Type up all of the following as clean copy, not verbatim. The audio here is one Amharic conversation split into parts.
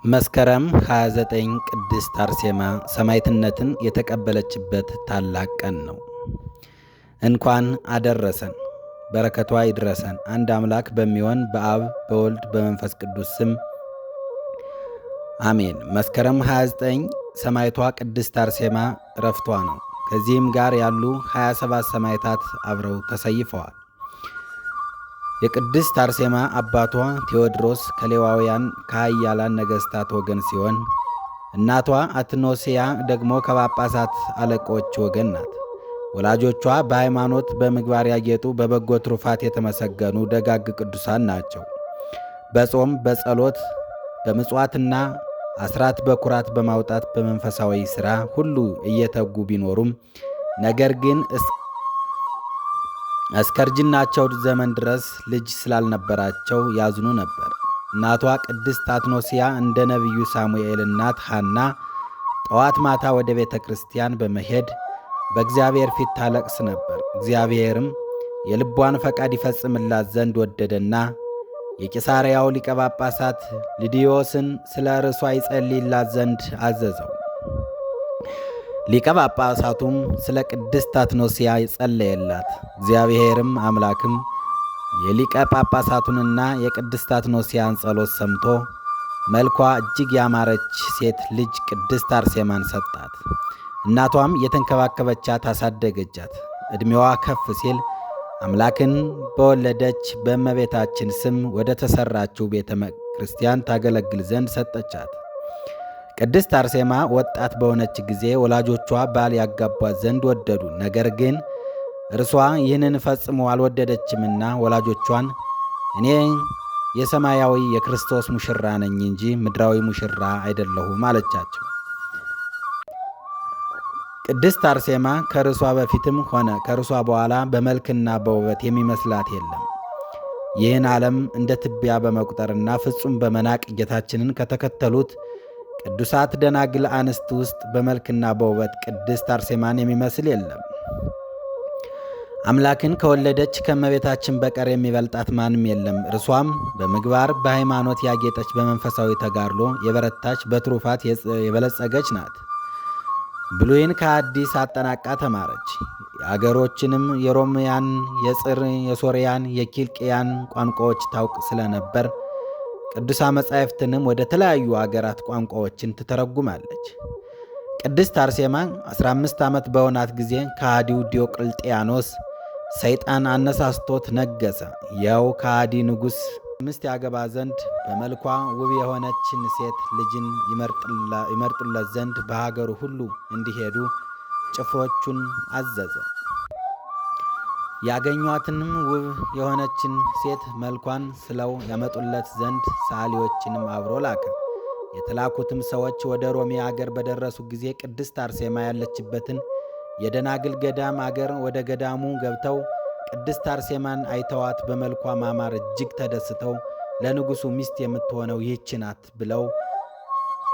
መስከረም 29 ቅድስት አርሴማ ሰማዕትነትን የተቀበለችበት ታላቅ ቀን ነው። እንኳን አደረሰን። በረከቷ ይድረሰን። አንድ አምላክ በሚሆን በአብ በወልድ በመንፈስ ቅዱስ ስም አሜን። መስከረም 29 ሰማዕቷ ቅድስት አርሴማ ዕረፍቷ ነው። ከዚህም ጋር ያሉ 27 ሰማዕታት አብረው ተሰይፈዋል። የቅድስት አርሴማ አባቷ ቴዎድሮስ ከሌዋውያን ከኃያላን ነገሥታት ወገን ሲሆን እናቷ አትኖስያ ደግሞ ከጳጳሳት አለቆች ወገን ናት። ወላጆቿ በሃይማኖት በምግባር ያጌጡ በበጎ ትሩፋት የተመሰገኑ ደጋግ ቅዱሳን ናቸው። በጾም በጸሎት በምጽዋትና አስራት በኩራት በማውጣት በመንፈሳዊ ሥራ ሁሉ እየተጉ ቢኖሩም ነገር ግን እስከ እርጅናቸው ዘመን ድረስ ልጅ ስላልነበራቸው ያዝኑ ነበር። እናቷ ቅድስት አትኖስያ እንደ ነቢዩ ሳሙኤል እናት ሐና ጠዋት ማታ ወደ ቤተ ክርስቲያን በመሄድ በእግዚአብሔር ፊት ታለቅስ ነበር። እግዚአብሔርም የልቧን ፈቃድ ይፈጽምላት ዘንድ ወደደና የቂሳርያው ሊቀ ጳጳሳት ልድዮስን ስለ ርሷ ይጸልይላት ዘንድ አዘዘው። ሊቀ ጳጳሳቱም ስለ ቅድስት አትኖስያ ጸለየላት። እግዚአብሔርም አምላክም የሊቀ ጳጳሳቱንና የቅድስት አትኖስያን ጸሎት ሰምቶ መልኳ እጅግ ያማረች ሴት ልጅ ቅድስት አርሴማን ሰጣት። እናቷም የተንከባከበቻት አሳደገቻት። ዕድሜዋ ከፍ ሲል አምላክን በወለደች በእመቤታችን ስም ወደ ተሠራችው ቤተ ክርስቲያን ታገለግል ዘንድ ሰጠቻት። ቅድስት አርሴማ ወጣት በሆነች ጊዜ ወላጆቿ ባል ያጋቧት ዘንድ ወደዱ። ነገር ግን እርሷ ይህንን ፈጽሞ አልወደደችምና ወላጆቿን እኔ የሰማያዊ የክርስቶስ ሙሽራ ነኝ እንጂ ምድራዊ ሙሽራ አይደለሁም አለቻቸው። ቅድስት አርሴማ ከርሷ በፊትም ሆነ ከርሷ በኋላ በመልክና በውበት የሚመስላት የለም። ይህን ዓለም እንደ ትቢያ በመቁጠርና ፍጹም በመናቅ ጌታችንን ከተከተሉት ቅዱሳት ደናግል አንስት ውስጥ በመልክና በውበት ቅድስት አርሴማን የሚመስል የለም። አምላክን ከወለደች ከእመቤታችን በቀር የሚበልጣት ማንም የለም። እርሷም በምግባር በሃይማኖት ያጌጠች በመንፈሳዊ ተጋድሎ የበረታች በትሩፋት የበለጸገች ናት። ብሉይን ከአዲስ አጠናቃ ተማረች። የአገሮችንም የሮምያን፣ የጽር፣ የሶርያን፣ የኪልቅያን ቋንቋዎች ታውቅ ስለነበር ቅዱሳን መጻሕፍትንም ወደ ተለያዩ አገራት ቋንቋዎችን ትተረጉማለች። ቅድስት አርሴማ 15 ዓመት በሆናት ጊዜ ከሃዲው ዲዮቅልጥያኖስ ሰይጣን አነሳስቶት ነገሰ። ያው ከሃዲ ንጉሥ ሚስት ያገባ ዘንድ በመልኳ ውብ የሆነችን ሴት ልጅን ይመርጡለት ዘንድ በሀገሩ ሁሉ እንዲሄዱ ጭፍሮቹን አዘዘ። ያገኟትንም ውብ የሆነችን ሴት መልኳን ስለው ያመጡለት ዘንድ ሰዓሊዎችንም አብሮ ላከ። የተላኩትም ሰዎች ወደ ሮሜ አገር በደረሱ ጊዜ ቅድስት አርሴማ ያለችበትን የደናግል ገዳም አገር ወደ ገዳሙ ገብተው ቅድስት አርሴማን አይተዋት በመልኳ ማማር እጅግ ተደስተው ለንጉሡ ሚስት የምትሆነው ይህች ናት ብለው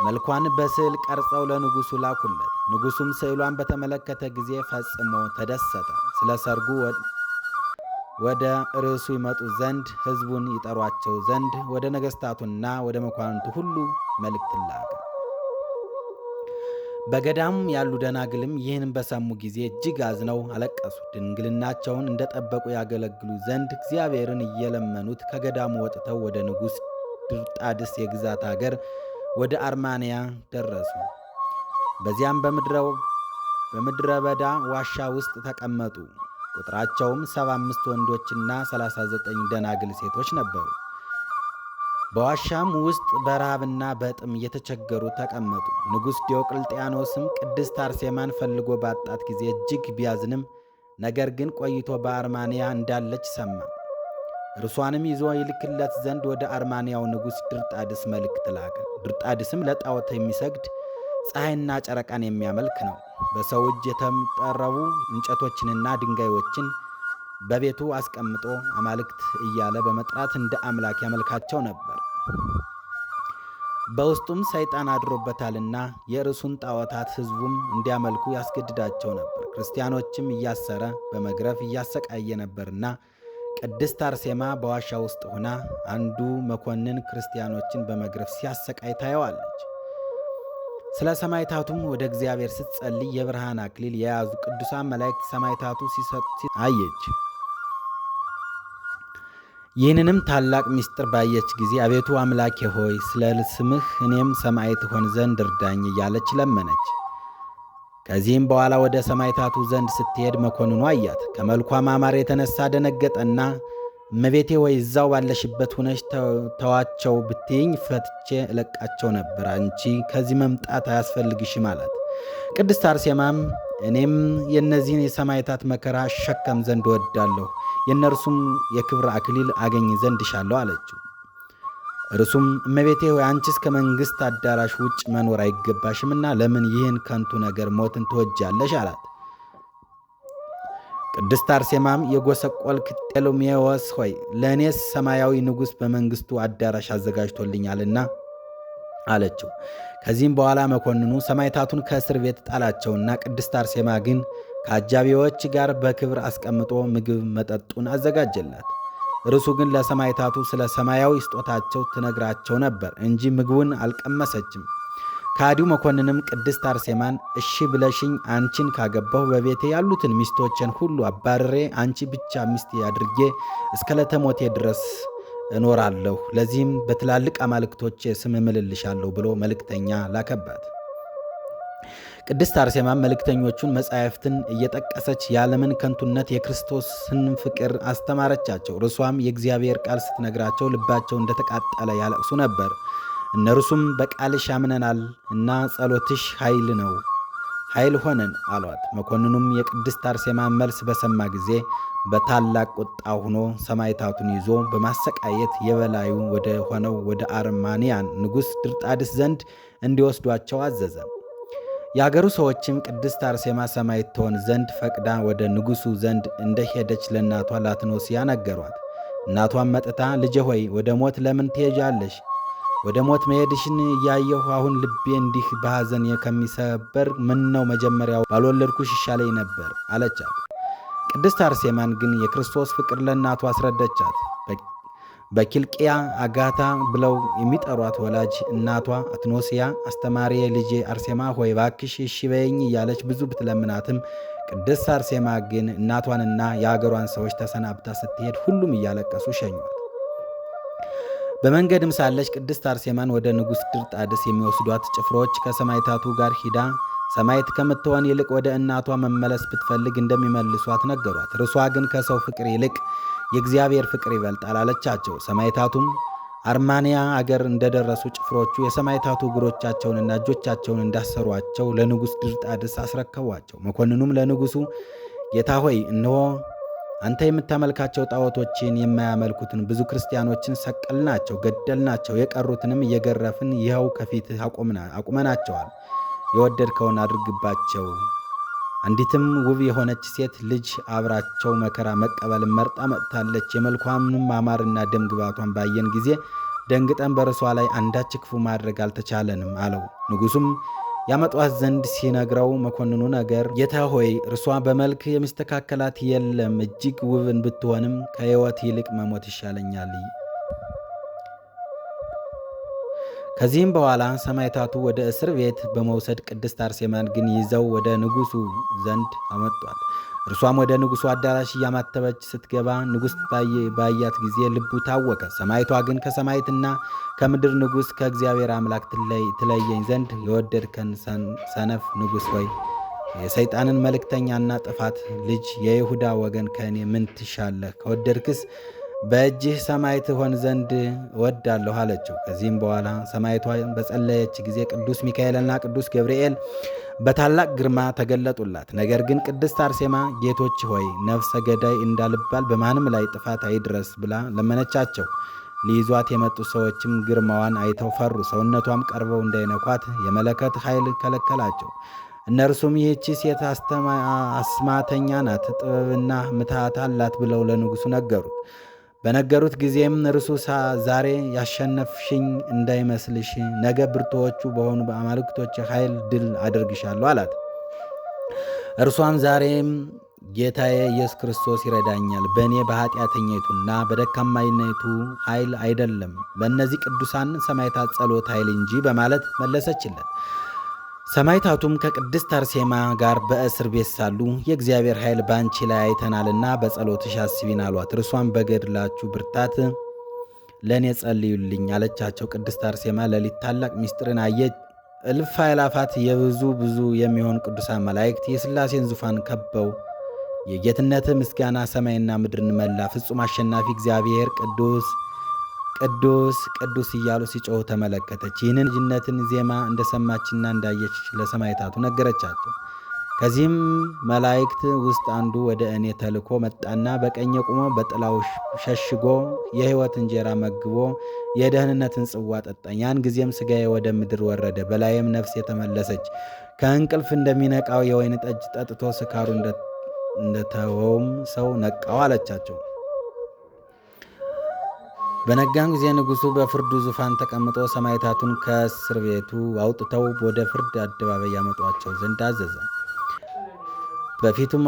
መልኳን በስዕል ቀርጸው ለንጉሡ ላኩለት። ንጉሡም ስዕሏን በተመለከተ ጊዜ ፈጽሞ ተደሰተ። ስለ ሰርጉ ወደ ርዕሱ ይመጡ ዘንድ ሕዝቡን ይጠሯቸው ዘንድ ወደ ነገሥታቱና ወደ መኳንንቱ ሁሉ መልእክት ላከ። በገዳም ያሉ ደናግልም ይህንን በሰሙ ጊዜ እጅግ አዝነው አለቀሱ። ድንግልናቸውን እንደጠበቁ ያገለግሉ ዘንድ እግዚአብሔርን እየለመኑት ከገዳሙ ወጥተው ወደ ንጉሥ ድርጣድስ የግዛት አገር ወደ አርማንያ ደረሱ። በዚያም በምድረ በዳ ዋሻ ውስጥ ተቀመጡ። ቁጥራቸውም 75 ወንዶችና 39 ደናግል ሴቶች ነበሩ። በዋሻም ውስጥ በረሃብና በጥም እየተቸገሩ ተቀመጡ። ንጉሥ ዲዮቅልጥያኖስም ቅድስት አርሴማን ፈልጎ ባጣት ጊዜ እጅግ ቢያዝንም ነገር ግን ቆይቶ በአርማንያ እንዳለች ሰማ። እርሷንም ይዞ ይልክለት ዘንድ ወደ አርማንያው ንጉሥ ድርጣድስ መልእክት ላከ። ድርጣድስም ለጣዖት የሚሰግድ ፀሐይና ጨረቃን የሚያመልክ ነው። በሰው እጅ የተጠረቡ እንጨቶችንና ድንጋዮችን በቤቱ አስቀምጦ አማልክት እያለ በመጥራት እንደ አምላክ ያመልካቸው ነበር። በውስጡም ሰይጣን አድሮበታልና የእርሱን ጣዖታት ሕዝቡም እንዲያመልኩ ያስገድዳቸው ነበር። ክርስቲያኖችም እያሰረ በመግረፍ እያሰቃየ ነበርና ቅድስት አርሴማ በዋሻ ውስጥ ሆና አንዱ መኮንን ክርስቲያኖችን በመግረፍ ሲያሰቃይ ታየዋለች። ስለ ሰማዕታቱም ወደ እግዚአብሔር ስትጸልይ የብርሃን አክሊል የያዙ ቅዱሳን መላእክት ሰማዕታቱ ሲሰጡ አየች። ይህንንም ታላቅ ምስጢር ባየች ጊዜ አቤቱ አምላኬ ሆይ ስለ ስምህ እኔም ሰማዕት ሆን ዘንድ እርዳኝ እያለች ለመነች። ከዚህም በኋላ ወደ ሰማዕታቱ ዘንድ ስትሄድ መኮንኑ አያት። ከመልኳ ማማር የተነሳ ደነገጠና እመቤቴ ወይ እዛው ባለሽበት ሁነሽ ተዋቸው ብትይኝ ፈትቼ እለቃቸው ነበር፣ አንቺ ከዚህ መምጣት አያስፈልግሽም አላት። ቅድስት አርሴማም እኔም የእነዚህን የሰማዕታት መከራ እሸከም ዘንድ እወዳለሁ፣ የእነርሱም የክብር አክሊል አገኝ ዘንድ እሻለሁ አለችው። እርሱም እመቤቴ ሆይ አንቺስ ከመንግሥት አዳራሽ ውጭ መኖር አይገባሽምና ለምን ይህን ከንቱ ነገር ሞትን ትወጃለሽ አላት። ቅድስት አርሴማም የጎሰቆልክ ጤሎሜዎስ ሆይ ለእኔስ ሰማያዊ ንጉሥ በመንግሥቱ አዳራሽ አዘጋጅቶልኛልና አለችው። ከዚህም በኋላ መኮንኑ ሰማዕታቱን ከእስር ቤት ጣላቸውና ቅድስት አርሴማ ግን ከአጃቢዎች ጋር በክብር አስቀምጦ ምግብ መጠጡን አዘጋጀላት። እርሱ ግን ለሰማዕታቱ ስለ ሰማያዊ ስጦታቸው ትነግራቸው ነበር እንጂ ምግቡን አልቀመሰችም። ከሃዲው መኮንንም ቅድስት አርሴማን እሺ ብለሽኝ አንቺን ካገባሁ በቤቴ ያሉትን ሚስቶችን ሁሉ አባርሬ አንቺ ብቻ ሚስቴ አድርጌ እስከ ለተሞቴ ድረስ እኖራለሁ፣ ለዚህም በትላልቅ አማልክቶቼ ስም እምልልሻለሁ ብሎ መልእክተኛ ላከባት። ቅድስት አርሴማም መልእክተኞቹን መጻሕፍትን እየጠቀሰች የዓለምን ከንቱነት የክርስቶስን ፍቅር አስተማረቻቸው። እርሷም የእግዚአብሔር ቃል ስትነግራቸው ልባቸው እንደተቃጠለ ያለቅሱ ነበር። እነርሱም በቃልሽ አምነናል እና ጸሎትሽ ኃይል ሆነን አሏት። መኮንኑም የቅድስት አርሴማን መልስ በሰማ ጊዜ በታላቅ ቁጣ ሆኖ ሰማዕታቱን ይዞ በማሰቃየት የበላዩ ወደ ሆነው ወደ አርማንያን ንጉሥ ድርጣድስ ዘንድ እንዲወስዷቸው አዘዘ። የአገሩ ሰዎችም ቅድስት አርሴማ ሰማዕት ትሆን ዘንድ ፈቅዳ ወደ ንጉሡ ዘንድ እንደሄደች ለእናቷ ላትኖስያ ነገሯት። እናቷም መጥታ ልጄ ሆይ ወደ ሞት ለምን ትሄጃለሽ? ወደ ሞት መሄድሽን እያየሁ አሁን ልቤ እንዲህ በሐዘን ከሚሰበር ምን ነው መጀመሪያው ባልወለድኩሽ ይሻለኝ ነበር አለቻት። ቅድስት አርሴማን ግን የክርስቶስ ፍቅር ለእናቷ አስረደቻት። በኪልቅያ አጋታ ብለው የሚጠሯት ወላጅ እናቷ አትኖስያ አስተማሪዬ ልጄ አርሴማ ሆይ ባክሽ እሺ በይኝ እያለች ብዙ ብትለምናትም ቅድስት አርሴማ ግን እናቷንና የአገሯን ሰዎች ተሰናብታ ስትሄድ ሁሉም እያለቀሱ ሸኟት። በመንገድም ሳለች ቅድስት አርሴማን ወደ ንጉሥ ድርጣድስ የሚወስዷት ጭፍሮች ከሰማዕታቱ ጋር ሂዳ ሰማዕት ከምትሆን ይልቅ ወደ እናቷ መመለስ ብትፈልግ እንደሚመልሷት ነገሯት። እርሷ ግን ከሰው ፍቅር ይልቅ የእግዚአብሔር ፍቅር ይበልጣል አለቻቸው። ሰማዕታቱም አርማንያ አገር እንደደረሱ ጭፍሮቹ የሰማዕታቱ እግሮቻቸውንና እጆቻቸውን እንዳሰሯቸው ለንጉሥ ድርጣድስ አስረከቧቸው። መኮንኑም ለንጉሡ ጌታ ሆይ እነሆ አንተ የምታመልካቸው ጣዖቶችን የማያመልኩትን ብዙ ክርስቲያኖችን ሰቀልናቸው፣ ገደልናቸው። የቀሩትንም እየገረፍን ይኸው ከፊትህ አቁመናቸዋል። የወደድከውን አድርግባቸው። አንዲትም ውብ የሆነች ሴት ልጅ አብራቸው መከራ መቀበልን መርጣ መጥታለች። የመልኳንም ማማርና ደም ግባቷን ባየን ጊዜ ደንግጠን በርሷ ላይ አንዳች ክፉ ማድረግ አልተቻለንም አለው። ንጉሡም ያመጧት ዘንድ ሲነግረው መኮንኑ ነገር ጌታ ሆይ እርሷ በመልክ የሚስተካከላት የለም፣ እጅግ ውብን ብትሆንም ከሕይወት ይልቅ መሞት ይሻለኛል። ከዚህም በኋላ ሰማዕታቱ ወደ እስር ቤት በመውሰድ ቅድስት አርሴማን ግን ይዘው ወደ ንጉሡ ዘንድ አመጧት። እርሷም ወደ ንጉሡ አዳራሽ እያማተበች ስትገባ ንጉሥ ባያት ጊዜ ልቡ ታወከ። ሰማዕቷ ግን ከሰማዕትና ከምድር ንጉሥ ከእግዚአብሔር አምላክ ትለየኝ ዘንድ የወደድከን ሰነፍ ንጉሥ ሆይ የሰይጣንን መልእክተኛና ጥፋት ልጅ የይሁዳ ወገን ከእኔ ምን ትሻለህ? ከወደድክስ በእጅህ ሰማዕት ሆን ዘንድ እወዳለሁ አለችው። ከዚህም በኋላ ሰማዕቷ በጸለየች ጊዜ ቅዱስ ሚካኤልና ቅዱስ ገብርኤል በታላቅ ግርማ ተገለጡላት። ነገር ግን ቅድስት አርሴማ ጌቶች ሆይ ነፍሰ ገዳይ እንዳልባል በማንም ላይ ጥፋት አይድረስ ብላ ለመነቻቸው። ሊይዟት የመጡ ሰዎችም ግርማዋን አይተው ፈሩ። ሰውነቷም ቀርበው እንዳይነኳት የመለከት ኃይል ከለከላቸው። እነርሱም ይህቺ ሴት አስማተኛ ናት፣ ጥበብና ምትሃት አላት ብለው ለንጉሡ ነገሩት። በነገሩት ጊዜም እርሱ ዛሬ ያሸነፍሽኝ እንዳይመስልሽ፣ ነገ ብርቱዎቹ በሆኑ በአማልክቶች ኃይል ድል አደርግሻለሁ አላት። እርሷም ዛሬም ጌታዬ ኢየሱስ ክርስቶስ ይረዳኛል፣ በእኔ በኃጢአተኛይቱና በደካማይነቱ ኃይል አይደለም፣ በእነዚህ ቅዱሳን ሰማዕታት ጸሎት ኃይል እንጂ በማለት መለሰችለት። ሰማዕታቱም ከቅድስት አርሴማ ጋር በእስር ቤት ሳሉ የእግዚአብሔር ኃይል በአንቺ ላይ አይተናልና በጸሎትሽ አስቢን አሏት። እርሷም በገድላችሁ ብርታት ለእኔ ጸልዩልኝ አለቻቸው። ቅድስት አርሴማ ሌሊት ታላቅ ምስጢርን አየች። እልፍ አእላፋት ብዙ የሚሆኑ ቅዱሳን መላእክት የሥላሴን ዙፋን ከበው የጌትነት ምስጋና ሰማይና ምድርን መላ። ፍጹም አሸናፊ እግዚአብሔር ቅዱስ ቅዱስ ቅዱስ እያሉ ሲጮሁ ተመለከተች። ይህንን ልጅነትን ዜማ እንደሰማችና እንዳየች ለሰማዕታቱ ነገረቻቸው። ከዚህም መላእክት ውስጥ አንዱ ወደ እኔ ተልኮ መጣና በቀኜ ቆሞ በጥላው ሸሽጎ የሕይወት እንጀራ መግቦ የደህንነትን ጽዋ ጠጣኝ። ያን ጊዜም ሥጋዬ ወደ ምድር ወረደ፣ በላዬም ነፍሴ ተመለሰች። ከእንቅልፍ እንደሚነቃው የወይን ጠጅ ጠጥቶ ስካሩ እንደተወውም ሰው ነቃው አለቻቸው። በነጋም ጊዜ ንጉሡ በፍርዱ ዙፋን ተቀምጦ ሰማዕታቱን ከእስር ቤቱ አውጥተው ወደ ፍርድ አደባባይ ያመጧቸው ዘንድ አዘዘ። በፊቱም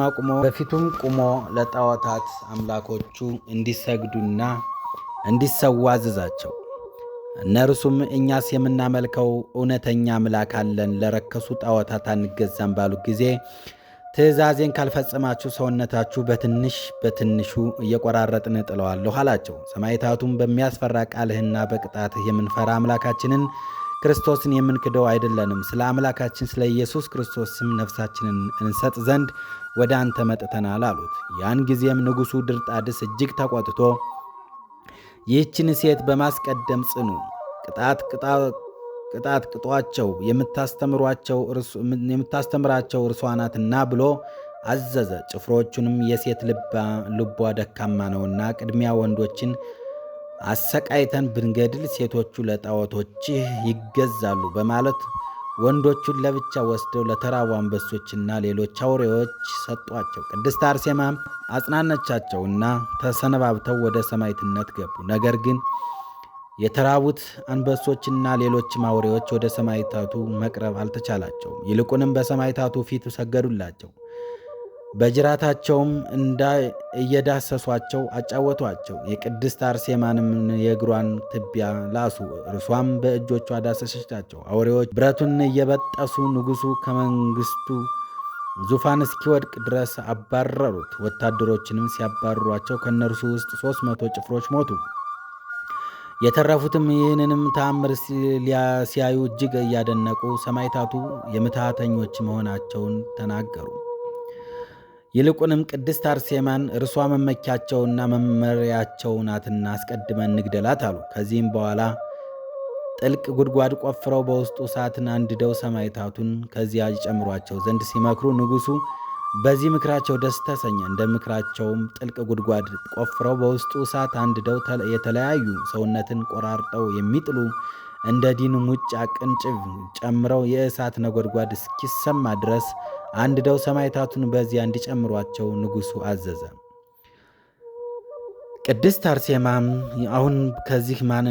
ቁሞ ለጣዖታት አምላኮቹ እንዲሰግዱና እንዲሰዉ አዘዛቸው። እነርሱም እኛስ የምናመልከው እውነተኛ አምላክ አለን፣ ለረከሱ ጣዖታት አንገዛም ባሉ ጊዜ ትእዛዜን ካልፈጸማችሁ ሰውነታችሁ በትንሽ በትንሹ እየቆራረጥን እጥለዋለሁ አላቸው። ሰማዕታቱም በሚያስፈራ ቃልህና በቅጣትህ የምንፈራ አምላካችንን ክርስቶስን የምንክደው አይደለንም፣ ስለ አምላካችን ስለ ኢየሱስ ክርስቶስ ስም ነፍሳችንን እንሰጥ ዘንድ ወደ አንተ መጥተናል አሉት። ያን ጊዜም ንጉሡ ድርጣድስ እጅግ ተቆጥቶ ይህችን ሴት በማስቀደም ጽኑ ቅጣት ቅጧቸው፣ የምታስተምራቸው እርሷ ናትና ብሎ አዘዘ። ጭፍሮቹንም የሴት ልቧ ደካማ ነውና ቅድሚያ ወንዶችን አሰቃይተን ብንገድል ሴቶቹ ለጣዖቶችህ ይገዛሉ በማለት ወንዶቹን ለብቻ ወስደው ለተራቡ አንበሶችና ሌሎች አውሬዎች ሰጧቸው። ቅድስት አርሴማም አጽናነቻቸውና ተሰነባብተው ወደ ሰማዕትነት ገቡ። ነገር ግን የተራቡት አንበሶችና ሌሎችም አውሬዎች ወደ ሰማዕታቱ መቅረብ አልተቻላቸውም። ይልቁንም በሰማዕታቱ ፊት ሰገዱላቸው። በጅራታቸውም እየዳሰሷቸው አጫወቷቸው። የቅድስት አርሴማንም የእግሯን ትቢያ ላሱ። እርሷም በእጆቿ ዳሰሰቻቸው። አውሬዎች ብረቱን እየበጠሱ ንጉሡ ከመንግሥቱ ዙፋን እስኪወድቅ ድረስ አባረሩት። ወታደሮችንም ሲያባርሯቸው ከእነርሱ ውስጥ 300 ጭፍሮች ሞቱ። የተረፉትም ይህንንም ተአምር ሲያዩ እጅግ እያደነቁ ሰማዕታቱ የምትሃተኞች መሆናቸውን ተናገሩ። ይልቁንም ቅድስት አርሴማን እርሷ መመኪያቸውና መመሪያቸው ናትና አስቀድመን እንግደላት አሉ። ከዚህም በኋላ ጥልቅ ጉድጓድ ቆፍረው በውስጡ እሳትን አንድደው ሰማዕታቱን ከዚያ ይጨምሯቸው ዘንድ ሲመክሩ ንጉሡ በዚህ ምክራቸው ደስ ተሰኘ። እንደ ምክራቸውም ጥልቅ ጉድጓድ ቆፍረው በውስጡ እሳት አንድደው የተለያዩ ሰውነትን ቆራርጠው የሚጥሉ እንደ ዲን ሙጫ ቅንጭብ ጨምረው የእሳት ነጎድጓድ እስኪሰማ ድረስ አንድደው ሰማዕታቱን በዚያ እንዲጨምሯቸው ንጉሡ አዘዘ። ቅድስት አርሴማም አሁን ከዚህ ማን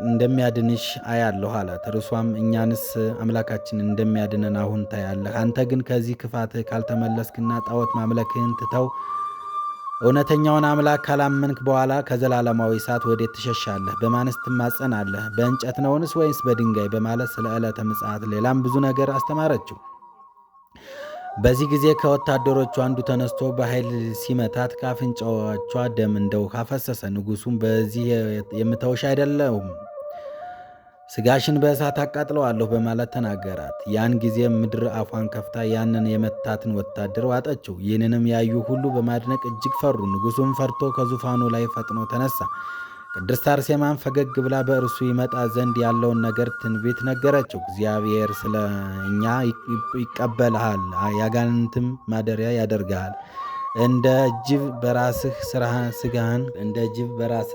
እንደሚያድንሽ አያለሁ አላት። እርሷም እኛንስ አምላካችን እንደሚያድነን አሁን ታያለህ። አንተ ግን ከዚህ ክፋትህ ካልተመለስክና ጣዖት ማምለክህን ትተው እውነተኛውን አምላክ ካላመንክ በኋላ ከዘላለማዊ እሳት ወዴት ትሸሻለህ? በማንስ ትማጸናለህ? በእንጨት ነውንስ ወይስ በድንጋይ? በማለት ስለ ዕለተ ምጽአት ሌላም ብዙ ነገር አስተማረችው። በዚህ ጊዜ ከወታደሮቹ አንዱ ተነስቶ በኃይል ሲመታት ከአፍንጫዎቿ ደም እንደ ውሃ ፈሰሰ። ንጉሡም በዚህ የምተውሽ አይደለሁም፣ ሥጋሽን በእሳት አቃጥለዋለሁ በማለት ተናገራት። ያን ጊዜም ምድር አፏን ከፍታ ያንን የመታትን ወታደር ዋጠችው። ይህንንም ያዩ ሁሉ በማድነቅ እጅግ ፈሩ። ንጉሡም ፈርቶ ከዙፋኑ ላይ ፈጥኖ ተነሳ። ቅድስት አርሴማን ፈገግ ብላ በእርሱ ይመጣ ዘንድ ያለውን ነገር ትንቢት ነገረችው። እግዚአብሔር ስለ እኛ ይቀበልሃል፣ ያጋንንትም ማደሪያ ያደርግሃል። እንደ ጅብ በራስህ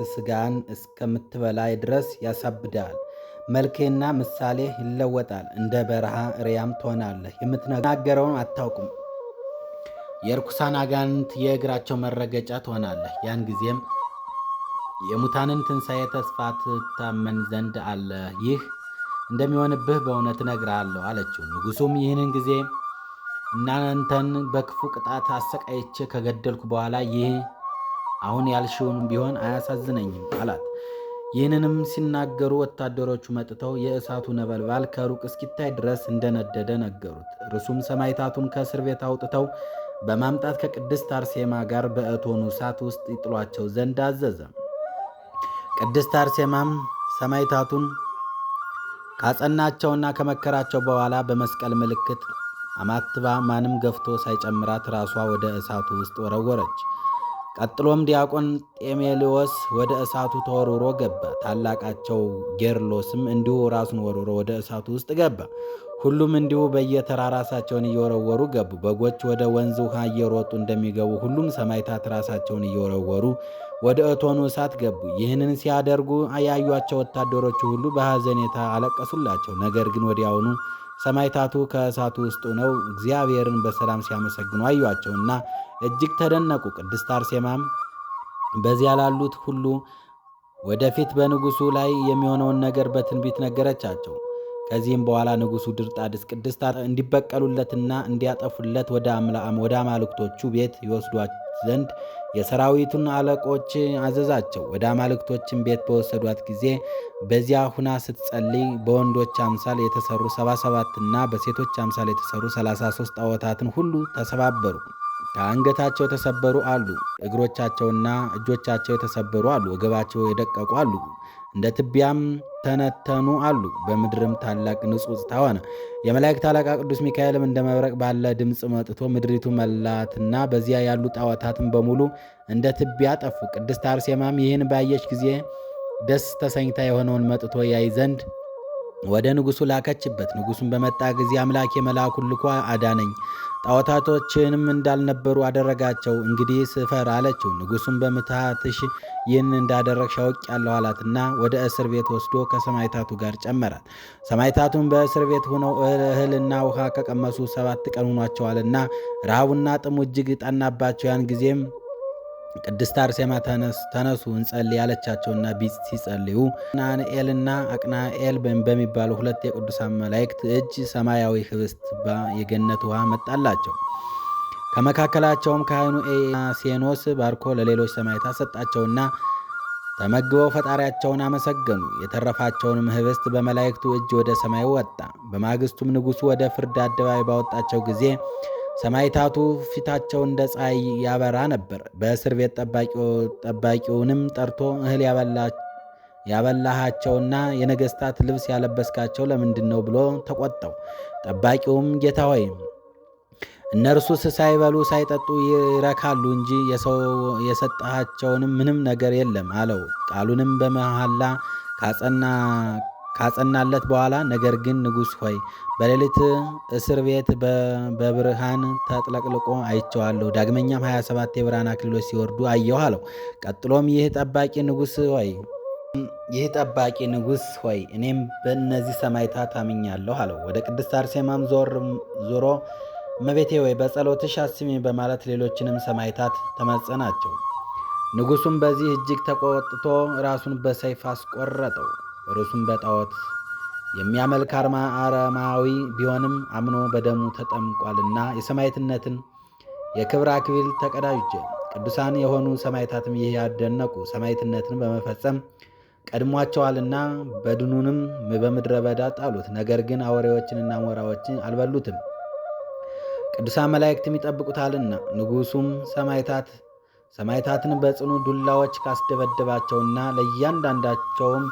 ሥጋህን እስከምትበላ ድረስ ያሳብድሃል። መልክና ምሳሌ ይለወጣል። እንደ በረሃ እርያም ትሆናለህ። የምትናገረውን አታውቅም። የርኩሳን አጋንንት የእግራቸው መረገጫ ትሆናለህ። ያን ጊዜም የሙታንን ትንሣኤ ተስፋ ትታመን ዘንድ አለ። ይህ እንደሚሆንብህ በእውነት እነግርሃለሁ አለችው። ንጉሡም ይህንን ጊዜ እናንተን በክፉ ቅጣት አሰቃይቼ ከገደልኩ በኋላ ይህ አሁን ያልሽውን ቢሆን አያሳዝነኝም አላት። ይህንንም ሲናገሩ ወታደሮቹ መጥተው የእሳቱ ነበልባል ከሩቅ እስኪታይ ድረስ እንደነደደ ነገሩት። እርሱም ሰማዕታቱን ከእስር ቤት አውጥተው በማምጣት ከቅድስት አርሴማ ጋር በእቶኑ እሳት ውስጥ ይጥሏቸው ዘንድ አዘዘ። ቅድስት አርሴማም ሰማዕታቱን ካጸናቸውና ከመከራቸው በኋላ በመስቀል ምልክት አማትባ ማንም ገፍቶ ሳይጨምራት ራሷ ወደ እሳቱ ውስጥ ወረወረች። ቀጥሎም ዲያቆን ጤሜሌዎስ ወደ እሳቱ ተወርውሮ ገባ። ታላቃቸው ጌርሎስም እንዲሁ ራሱን ወርውሮ ወደ እሳቱ ውስጥ ገባ። ሁሉም እንዲሁ በየተራ ራሳቸውን እየወረወሩ ገቡ። በጎች ወደ ወንዝ ውሃ እየሮጡ እንደሚገቡ ሁሉም ሰማዕታት ራሳቸውን እየወረወሩ ወደ እቶኑ እሳት ገቡ። ይህንን ሲያደርጉ ያዩአቸው ወታደሮቹ ሁሉ በሐዘኔታ አለቀሱላቸው። ነገር ግን ወዲያውኑ ሰማዕታቱ ከእሳቱ ውስጥ ሆነው እግዚአብሔርን በሰላም ሲያመሰግኑ አዩአቸውና እጅግ ተደነቁ። ቅድስት አርሴማም በዚያ ላሉት ሁሉ ወደፊት በንጉሡ ላይ የሚሆነውን ነገር በትንቢት ነገረቻቸው። ከዚህም በኋላ ንጉሡ ድርጣድስ ቅድስት እንዲበቀሉለትና እንዲያጠፉለት ወደ አማልክቶቹ ቤት ይወስዷት ዘንድ የሰራዊቱን አለቆች አዘዛቸው። ወደ አማልክቶችን ቤት በወሰዷት ጊዜ በዚያ ሁና ስትጸልይ በወንዶች አምሳል የተሰሩ 77ና በሴቶች አምሳል የተሰሩ 33 ጣዖታትን ሁሉ ተሰባበሩ። ከአንገታቸው የተሰበሩ አሉ፣ እግሮቻቸውና እጆቻቸው የተሰበሩ አሉ፣ ወገባቸው የደቀቁ አሉ፣ እንደ ትቢያም ተነተኑ አሉ። በምድርም ታላቅ ንጹጽታ ሆነ። የመላእክት አለቃ ቅዱስ ሚካኤልም እንደ መብረቅ ባለ ድምፅ መጥቶ ምድሪቱ መላትና በዚያ ያሉ ጣዖታትን በሙሉ እንደ ትቢያ ጠፉ። ቅድስት አርሴማም ይህን ባየች ጊዜ ደስ ተሰኝታ የሆነውን መጥቶ ያይ ዘንድ ወደ ንጉሡ ላከችበት። ንጉሡም በመጣ ጊዜ አምላኬ መልአኩን ልኮ አዳነኝ፣ ጣዖታቶችንም እንዳልነበሩ አደረጋቸው፣ እንግዲህ ስፈር አለችው። ንጉሡም በምትሃትሽ ይህን እንዳደረግሽ አውቄአለሁ አላትና ወደ እስር ቤት ወስዶ ከሰማዕታቱ ጋር ጨመራት። ሰማዕታቱም በእስር ቤት ሆነው እህልና ውሃ ከቀመሱ 7 ቀን ሆኗቸዋልና ረሃቡና ጥሙ እጅግ ጠናባቸው። ያን ጊዜም ቅድስት አርሴማ ተነሱ እንጸልይ ያለቻቸውና ሲጸልዩ ናንኤልና አቅናኤል በሚባሉ 2 የቅዱሳን መላእክት እጅ ሰማያዊ ህብስት የገነት ውሃ መጣላቸው። ከመካከላቸውም ካህኑ ኤሴኖስ ባርኮ ለሌሎች ሰማዕታት ሰጣቸውና ተመግበው ፈጣሪያቸውን አመሰገኑ። የተረፋቸውንም ህብስት በመላእክቱ እጅ ወደ ሰማይ ወጣ። በማግስቱም ንጉሡ ወደ ፍርድ አደባባይ ባወጣቸው ጊዜ ሰማዕታቱ ፊታቸው እንደ ፀሐይ ያበራ ነበር። በእስር ቤት ጠባቂውንም ጠርቶ እህል ያበላሃቸውና የነገሥታት ልብስ ያለበስካቸው ለምንድን ነው ብሎ ተቆጣው። ጠባቂውም ጌታ ሆይ እነርሱስ ሳይበሉ ሳይጠጡ ይረካሉ እንጂ የሰጠሃቸውንም ምንም ነገር የለም አለው። ቃሉንም በመሐላ ካጸናለት በኋላ ነገር ግን ንጉሥ ሆይ በሌሊት እስር ቤት በብርሃን ተጥለቅልቆ አይቼዋለሁ። ዳግመኛም 27 የብርሃን አክሊሎች ሲወርዱ አየሁ አለው። ቀጥሎም ይህ ጠባቂ ንጉሥ ሆይ እኔም በእነዚህ ሰማዕታት አምኛለሁ አለው። ወደ ቅድስት አርሴማም ዞሮ እመቤቴ ወይ በጸሎትሽ አስሚኝ በማለት ሌሎችንም ሰማዕታት ተማጸናቸው። ንጉሡም በዚህ እጅግ ተቆጥቶ ራሱን በሰይፍ አስቆረጠው። እርሱም በጣዖት የሚያመልክ አረማዊ ቢሆንም አምኖ በደሙ ተጠምቋልና የሰማዕትነትን የክብር አክሊል ተቀዳጀ። ቅዱሳን የሆኑ ሰማዕታትም ይህ ያደነቁ ሰማዕትነትን በመፈጸም ቀድሟቸዋልና በድኑንም በምድረ በዳ ጣሉት። ነገር ግን አውሬዎችንና ሞራዎችን አልበሉትም፣ ቅዱሳን መላእክትም ይጠብቁታልና። ንጉሡም ሰማዕታትን በጽኑ ዱላዎች ካስደበደባቸውና ለእያንዳንዳቸውም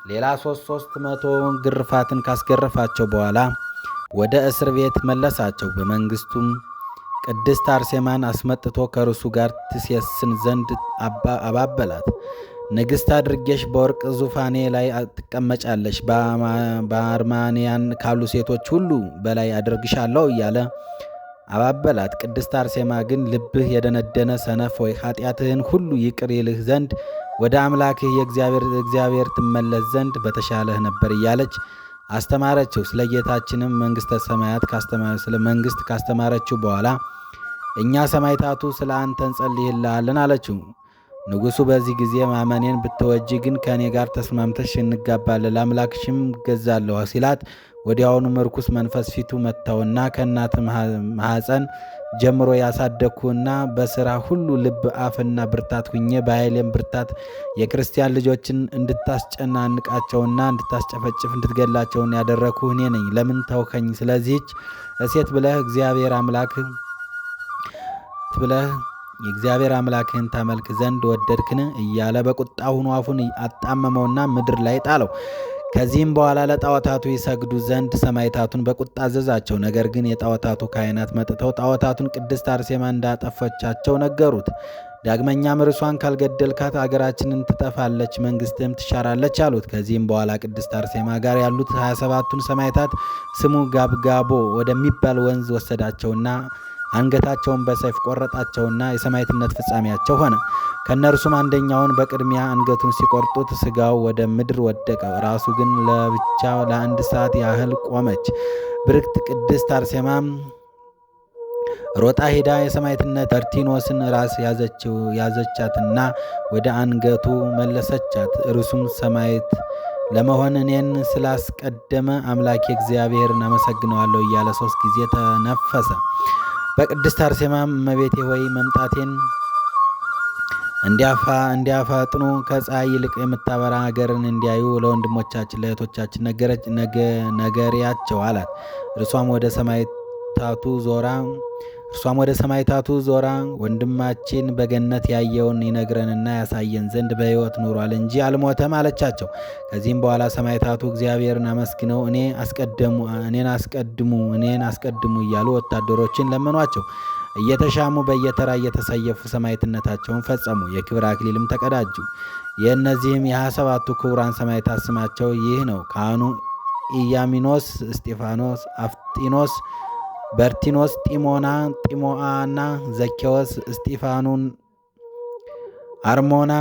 ሌላ 300 ግርፋትን ካስገረፋቸው በኋላ ወደ እስር ቤት መለሳቸው። በመንግስቱም ቅድስት አርሴማን አስመጥቶ ከእርሱ ጋር ትሴስን ዘንድ አባበላት። ንግሥት አድርጌሽ በወርቅ ዙፋኔ ላይ ትቀመጫለሽ፣ በአርማንያን ካሉ ሴቶች ሁሉ በላይ አደርግሻለሁ እያለ አባበላት። ቅድስት አርሴማ ግን ልብህ የደነደነ ሰነፍ ሆይ ኃጢአትህን ሁሉ ይቅር ይልህ ዘንድ ወደ አምላክህ የእግዚአብሔር ትመለስ ዘንድ በተሻለህ ነበር እያለች አስተማረችው። ስለ ጌታችንም መንግሥተ ሰማያት ስለ መንግሥት ካስተማረችው በኋላ እኛ ሰማዕታቱ ስለ አንተ እንጸልይልሃለን አለችው። ንጉሡ በዚህ ጊዜ ማመኔን ብትወጂ ግን ከእኔ ጋር ተስማምተሽ እንጋባለን፣ ለአምላክሽም እገዛለሁ ሲላት ወዲያውኑም ርኩስ መንፈስ ፊቱ መታውና ከእናት ማኅፀን ጀምሮ ያሳደግኩና በሥራ ሁሉ ልብ አፍና ብርታት ሁኜ በኃይሌም ብርታት የክርስቲያን ልጆችን እንድታስጨናንቃቸውና እንድታስጨፈጭፍ እንድትገላቸውን ያደረግኩ እኔ ነኝ። ለምን ተውከኝ? ስለዚህች እሴት ብለህ የእግዚአብሔር አምላክህን ታመልክ ዘንድ ወደድክን? እያለ በቁጣ ሆኖ አፉን አጣመመውና ምድር ላይ ጣለው። ከዚህም በኋላ ለጣዖታቱ ይሰግዱ ዘንድ ሰማዕታቱን በቁጣ አዘዛቸው። ነገር ግን የጣዖታቱ ካህናት መጥተው ጣዖታቱን ቅድስት አርሴማ እንዳጠፈቻቸው ነገሩት። ዳግመኛም እርሷን ካልገደልካት አገራችንን ትጠፋለች፣ መንግስትህም ትሻራለች አሉት። ከዚህም በኋላ ቅድስት አርሴማ ጋር ያሉት 27ቱን ሰማዕታት ስሙ ጋብጋቦ ወደሚባል ወንዝ ወሰዳቸውና አንገታቸውን በሰይፍ ቆረጣቸውና የሰማዕትነት ፍጻሜያቸው ሆነ። ከእነርሱም አንደኛውን በቅድሚያ አንገቱን ሲቆርጡት ስጋው ወደ ምድር ወደቀ። ራሱ ግን ለብቻ ለ1 ሰዓት ያህል ቆመች። ብርክት ቅድስት አርሴማም ሮጣ ሄዳ የሰማዕትነት በርቲኖስን ራስ ያዘቻትና ወደ አንገቱ መለሰቻት። እርሱም ሰማዕት ለመሆን እኔን ስላስቀደመ አምላኬ እግዚአብሔርን አመሰግነዋለሁ እያለ 3 ጊዜ ተነፈሰ። በቅድስት አርሴማም እመቤቴ ሆይ መምጣቴን እንዲያፋጥኑ ከፀሐይ ይልቅ የምታበራ ሀገርን እንዲያዩ ለወንድሞቻችን ለእህቶቻችን ነገሪያቸው አላት። እርሷም ወደ ሰማዕታቱ ዞራ ወንድማችን በገነት ያየውን ይነግረንና ያሳየን ዘንድ በሕይወት ኖሯል እንጂ አልሞተም አለቻቸው። ከዚህም በኋላ ሰማዕታቱ እግዚአብሔርን አመስግነው እኔን አስቀድሙ እያሉ ወታደሮችን ለመኗቸው። እየተሻሙ በየተራ እየተሰየፉ ሰማዕትነታቸውን ፈጸሙ። የክብር አክሊልም ተቀዳጁ። የእነዚህም የ27ቱ ክቡራን ሰማዕታት ስማቸው ይህ ነው። ካህኑ ኢያሚኖስ፣ እስጢፋኖስ፣ አፍጢኖስ፣ በርቲኖስ፣ ጢሞአና፣ ዘኬዎስ፣ እስጢፋኑን፣ አርሞና፣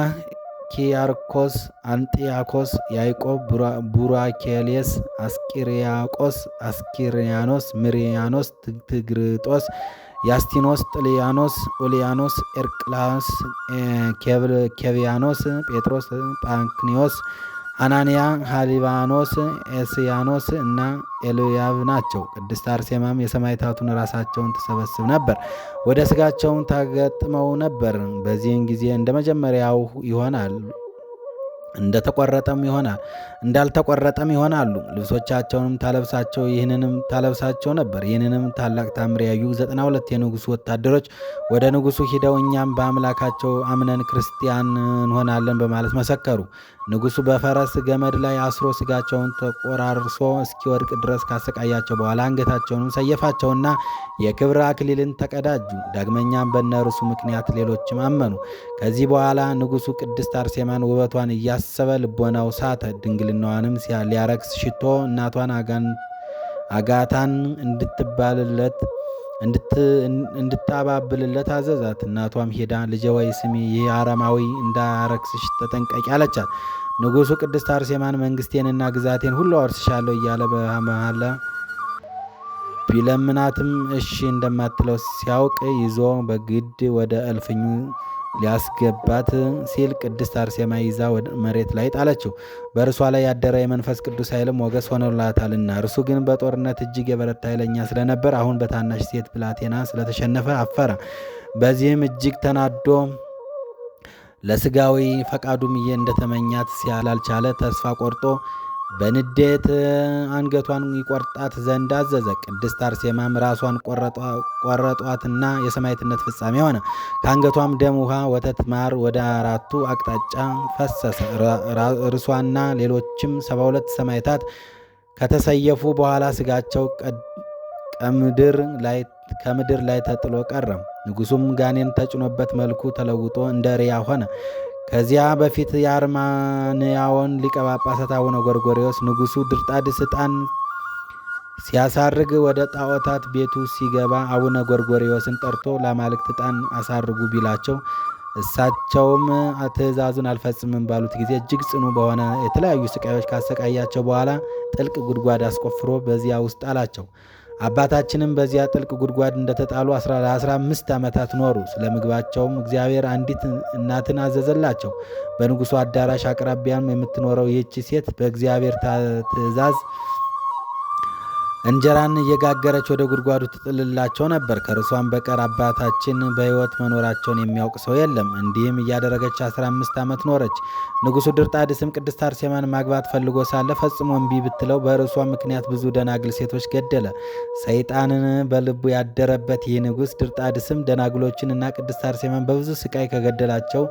ኪያርኮስ፣ አንጢያኮስ፣ ያዕቆብ፣ ቡራኬሌስ፣ አስቂርያቆስ፣ አስኪርያኖስ፣ ምርያኖስ፣ ትግርጦስ፣ ያስቲኖስ፣ ጥልያኖስ፣ ኡልያኖስ፣ ኤርቅላስ፣ ኬብያኖስ፣ ጴጥሮስ፣ ጳንክኒዮስ፣ አናንያ፣ ሀሊባኖስ፣ ኤስያኖስ እና ኤልያብ ናቸው። ቅድስት አርሴማም የሰማዕታቱን ራሳቸውን ትሰበስብ ነበር፣ ወደ ስጋቸውን ታገጥመው ነበር። በዚህን ጊዜ እንደ መጀመሪያው ይሆናል፣ እንደተቆረጠም ይሆናል፣ እንዳልተቆረጠም ይሆናሉ። ልብሶቻቸውንም ታለብሳቸው ነበር። ይህንንም ታላቅ ታምር ያዩ 92 የንጉሱ ወታደሮች ወደ ንጉሱ ሂደው እኛም በአምላካቸው አምነን ክርስቲያን እንሆናለን በማለት መሰከሩ። ንጉሱ በፈረስ ገመድ ላይ አስሮ ስጋቸውን ተቆራርሶ እስኪወድቅ ድረስ ካሰቃያቸው በኋላ አንገታቸውንም ሰየፋቸውና የክብር አክሊልን ተቀዳጁ። ዳግመኛም በእነርሱ ምክንያት ሌሎችም አመኑ። ከዚህ በኋላ ንጉሱ ቅድስት አርሴማን ውበቷን እያሰበ ልቦናው ሳተ። ድንግልናዋንም ሊያረክስ ሽቶ እናቷን አጋታን እንድታባብልለት አዘዛት። እናቷም ሄዳ ልጄ ወይ ስሚ፣ ይህ አረማዊ እንዳረክስሽ ተጠንቀቂ አለቻት። ንጉሱ ቅድስት አርሴማን መንግስቴንና ግዛቴን ሁሉ አወርስሻለሁ እያለ በመሐላ ቢለምናትም እሺ እንደማትለው ሲያውቅ ይዞ በግድ ወደ እልፍኙ ሊያስገባት ሲል ቅድስት አርሴማ ይዛ መሬት ላይ ጣለችው። በእርሷ ላይ ያደረ የመንፈስ ቅዱስ ኃይልም ሞገስ ሆኖላታልና። እርሱ ግን በጦርነት እጅግ የበረታ ኃይለኛ ስለነበር አሁን በታናሽ ሴት ብላቴና ስለተሸነፈ አፈረ። በዚህም እጅግ ተናዶ ለስጋዊ ፈቃዱም እንደተመኛት ሲያላልቻለ ተስፋ ቆርጦ በንዴት አንገቷን ይቆርጣት ዘንድ አዘዘ። ቅድስት አርሴማም ራሷን ቆረጧትና የሰማዕትነት ፍጻሜ ሆነ። ከአንገቷም ደም፣ ውሃ፣ ወተት፣ ማር ወደ 4ቱ አቅጣጫ ፈሰሰ። እርሷና ሌሎችም 72 ሰማዕታት ከተሰየፉ በኋላ ስጋቸው ከምድር ላይ ተጥሎ ቀረ። ንጉሱም ጋኔን ተጭኖበት መልኩ ተለውጦ እንደ ሪያ ሆነ። ከዚያ በፊት የአርማንያውን ሊቀ ጳጳሳት አቡነ ጎርጎርዮስ ንጉሱ ድርጣድስ ዕጣን ሲያሳርግ ወደ ጣዖታት ቤቱ ሲገባ አቡነ ጎርጎርዮስን ጠርቶ ለአማልክት ዕጣን አሳርጉ ቢላቸው እሳቸውም ትእዛዙን አልፈጽምም ባሉት ጊዜ እጅግ ጽኑ በሆነ የተለያዩ ስቃዮች ካሰቃያቸው በኋላ ጥልቅ ጉድጓድ አስቆፍሮ በዚያ ውስጥ አላቸው። አባታችንም በዚያ ጥልቅ ጉድጓድ እንደተጣሉ 15 ዓመታት ኖሩ። ስለ ምግባቸውም እግዚአብሔር አንዲት እናትን አዘዘላቸው። በንጉሡ አዳራሽ አቅራቢያም የምትኖረው ይህች ሴት በእግዚአብሔር ትእዛዝ እንጀራን እየጋገረች ወደ ጉድጓዱ ትጥልላቸው ነበር። ከእርሷም በቀር አባታችን በሕይወት መኖራቸውን የሚያውቅ ሰው የለም። እንዲህም እያደረገች 15 ዓመት ኖረች። ንጉሡ ድርጣድስም ቅድስት አርሴማን ማግባት ፈልጎ ሳለ ፈጽሞ እምቢ ብትለው በእርሷ ምክንያት ብዙ ደናግል ሴቶች ገደለ። ሰይጣንን በልቡ ያደረበት ይህ ንጉሥ ድርጣድስም ደናግሎችንና ቅድስት አርሴማን በብዙ ስቃይ ከገደላቸው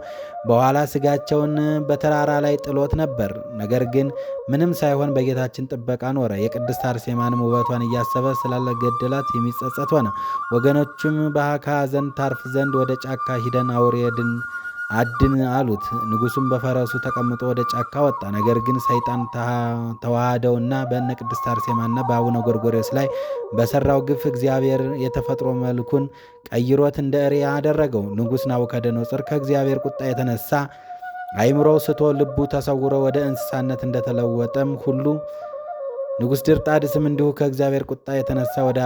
በኋላ ስጋቸውን በተራራ ላይ ጥሎት ነበር። ነገር ግን ምንም ሳይሆን በጌታችን ጥበቃ ኖረ። የቅድስት አርሴማንም ውበቷን እያሰበ ስላልገደላት የሚጸጸት ሆነ። ወገኖቹም ከሐዘን ታርፍ ዘንድ ወደ ጫካ ሂደን አውሬ አድን አሉት። ንጉሡም በፈረሱ ተቀምጦ ወደ ጫካ ወጣ። ነገር ግን ሰይጣን ተዋህደውና በእነ ቅድስት አርሴማና በአቡነ ጎርጎርዮስ ላይ በሰራው ግፍ እግዚአብሔር የተፈጥሮ መልኩን ቀይሮት እንደ እሪያ አደረገው። ንጉሥ ናቡከደነፆር ከእግዚአብሔር ቁጣ የተነሳ አይምሮው ስቶ ልቡ ተሰውሮ ወደ እንስሳነት እንደተለወጠም ሁሉ ንጉሥ ድርጣድስም እንዲሁ ከእግዚአብሔር ቁጣ የተነሳ ወደ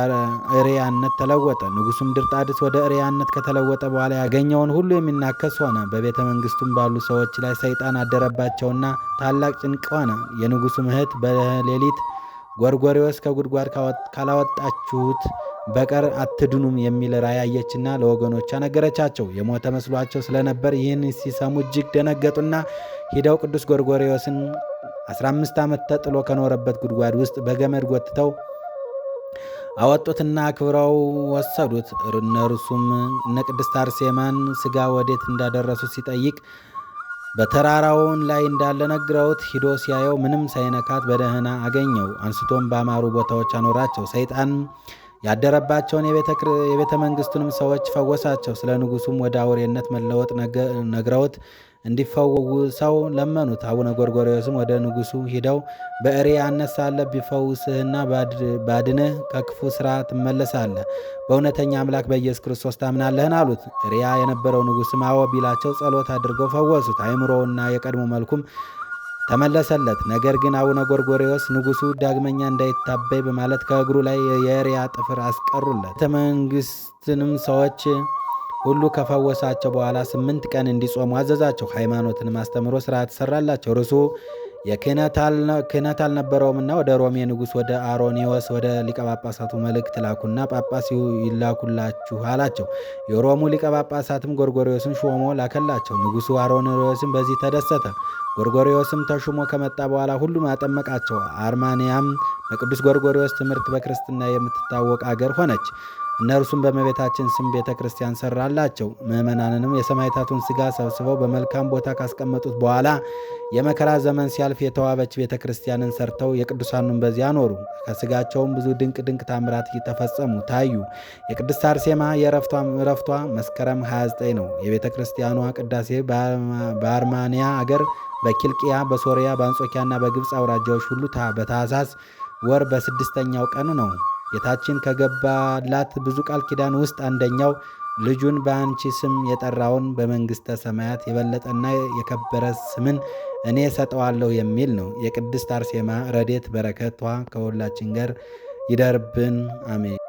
እሪያነት ተለወጠ። ንጉሡም ድርጣድስ ወደ እሪያነት ከተለወጠ በኋላ ያገኘውን ሁሉ የሚናከስ ሆነ። በቤተ መንግሥቱም ባሉ ሰዎች ላይ ሰይጣን አደረባቸውና ታላቅ ጭንቅ ሆነ። የንጉሡም እህት በሌሊት ጎርጎርዮስ ከጉድጓድ ካላወጣችሁት በቀር አትድኑም የሚል ራእይ አየችና ለወገኖቿ ነገረቻቸው። የሞተ መስሏቸው ስለነበር ይህን ሲሰሙ እጅግ ደነገጡና ሂደው ቅዱስ ጎርጎርዮስን 15 ዓመት ተጥሎ ከኖረበት ጉድጓድ ውስጥ በገመድ ጎትተው አወጡትና አክብረው ወሰዱት። እነርሱም እነ ቅድስት አርሴማን ሥጋ ወዴት እንዳደረሱት ሲጠይቅ በተራራውን ላይ እንዳለ ነግረውት ሂዶ ሲያየው ምንም ሳይነካት በደህና አገኘው። አንስቶም ባማሩ ቦታዎች አኖራቸው። ሰይጣን ያደረባቸውን የቤተ መንግሥቱንም ሰዎች ፈወሳቸው። ስለ ንጉሡም ወደ አውሬነት መለወጥ ነግረውት እንዲፈውሰው ለመኑት። አቡነ ጎርጎርዮስም ወደ ንጉሡ ሂደው በእሪያነት ሳለ ቢፈውስህና ባድንህ ከክፉ ሥራ ትመለሳለህ፣ በእውነተኛ አምላክ በኢየሱስ ክርስቶስ ታምናለህን? አሉት። እሪያ የነበረው ንጉሥም አዎ ቢላቸው ጸሎት አድርገው ፈወሱት። አይምሮውና የቀድሞ መልኩም ተመለሰለት። ነገር ግን አቡነ ጎርጎርዮስ ንጉሡ ዳግመኛ እንዳይታበይ በማለት ከእግሩ ላይ የእሪያ ጥፍር አስቀሩለት። ቤተ መንግሥትንም ሰዎች ሁሉ ከፈወሳቸው በኋላ 8 ቀን እንዲጾሙ አዘዛቸው። ሃይማኖትንም አስተምሮ ሥርዓት ሰራላቸው። እርሱ ክህነት አልነበረውምና ወደ ሮሜ ንጉሥ ወደ አሮኒዎስ ወደ ሊቀ ጳጳሳቱ መልእክት ላኩና ጳጳስ ይላኩላችሁ አላቸው። የሮሙ ሊቀ ጳጳሳትም ጎርጎርዮስን ሾሞ ላከላቸው። ንጉሡ አሮኒዎስም በዚህ ተደሰተ። ጎርጎርዮስም ተሹሞ ከመጣ በኋላ ሁሉም አጠመቃቸው። አርማንያም በቅዱስ ጎርጎርዮስ ትምህርት በክርስትና የምትታወቅ አገር ሆነች። እነርሱም በእመቤታችን ስም ቤተ ክርስቲያን ሰራላቸው። ምዕመናንንም የሰማዕታቱን ሥጋ ሰብስበው በመልካም ቦታ ካስቀመጡት በኋላ የመከራ ዘመን ሲያልፍ የተዋበች ቤተ ክርስቲያንን ሰርተው የቅዱሳኑን በዚያ አኖሩ። ከሥጋቸውም ብዙ ድንቅ ታምራት እየተፈጸሙ ታዩ። የቅድስት አርሴማ የዕረፍቷ መስከረም 29 ነው። የቤተ ክርስቲያኗ ቅዳሴ በአርማንያ አገር፣ በኪልቅያ፣ በሶርያ፣ በአንጾኪያና በግብፅ አውራጃዎች ሁሉ በታኅሳስ ወር በ6ኛው ቀን ነው። ጌታችን ከገባላት ብዙ ቃል ኪዳን ውስጥ አንደኛው ልጁን በአንቺ ስም የጠራውን በመንግሥተ ሰማያት የበለጠና የከበረ ስምን እኔ ሰጠዋለሁ የሚል ነው። የቅድስት አርሴማ ረድኤት በረከቷ ከሁላችን ጋር ይደርብን፣ አሜን።